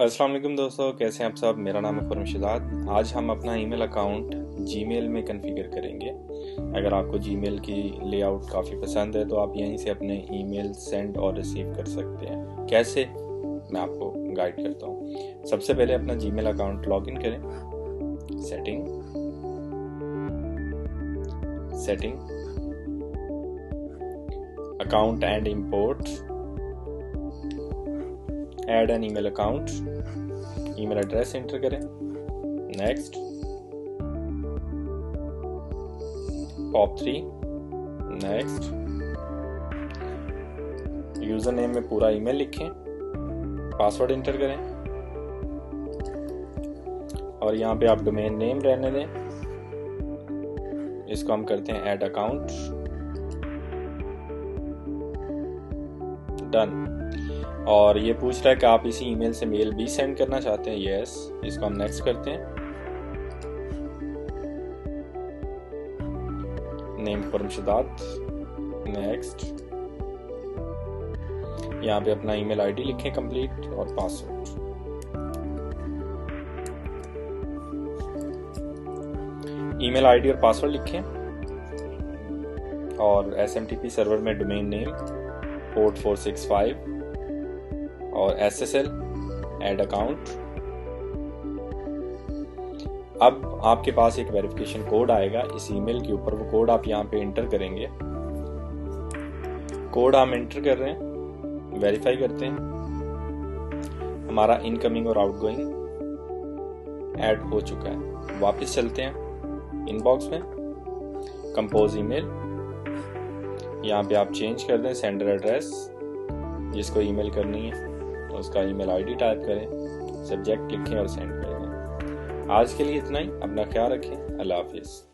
अस्सलाम वालेकुम दोस्तों, कैसे हैं आप सब। मेरा नाम है खुर्शीद। आज हम अपना ईमेल अकाउंट जीमेल में कॉन्फ़िगर करेंगे। अगर आपको जीमेल की लेआउट काफ़ी पसंद है तो आप यहीं से अपने ईमेल सेंड और रिसीव कर सकते हैं। कैसे, मैं आपको गाइड करता हूँ। सबसे पहले अपना जीमेल अकाउंट लॉगिन करें। Setting account and import, add an email account, email address enter करें। Next, POP3। Next, user name में पूरा ईमेल लिखें, पासवर्ड एंटर करें और यहाँ पे आप डोमेन नेम रहने दें। इसको हम करते हैं ऐड अकाउंट। डन। और ये पूछ रहा है कि आप इसी ईमेल से मेल भी सेंड करना चाहते हैं। यस, इसको हम नेक्स्ट करते हैं। नेम खुर्शीद। नेक्स्ट, यहाँ पे अपना ईमेल आईडी लिखें कंप्लीट और पासवर्ड। ईमेल आईडी और पासवर्ड लिखें और SMTP सर्वर में डोमेन नेम, पोर्ट 465 और SSL, ऐड अकाउंट। अब आपके पास एक वेरिफिकेशन कोड आएगा इस ईमेल के ऊपर। वो कोड आप यहाँ पे एंटर करेंगे। कोड हम एंटर कर रहे हैं, वेरीफाई करते हैं। हमारा इनकमिंग और आउटगोइंग ऐड हो चुका है। वापस चलते हैं इनबॉक्स में, कंपोज ईमेल। यहाँ पे आप चेंज कर दें सेंडर एड्रेस, जिसको ईमेल करनी है उसका ईमेल आईडी टाइप करें, सब्जेक्ट लिखें और सेंड कर दें। आज के लिए इतना ही। अपना ख्याल रखें। अल्लाह हाफिज़।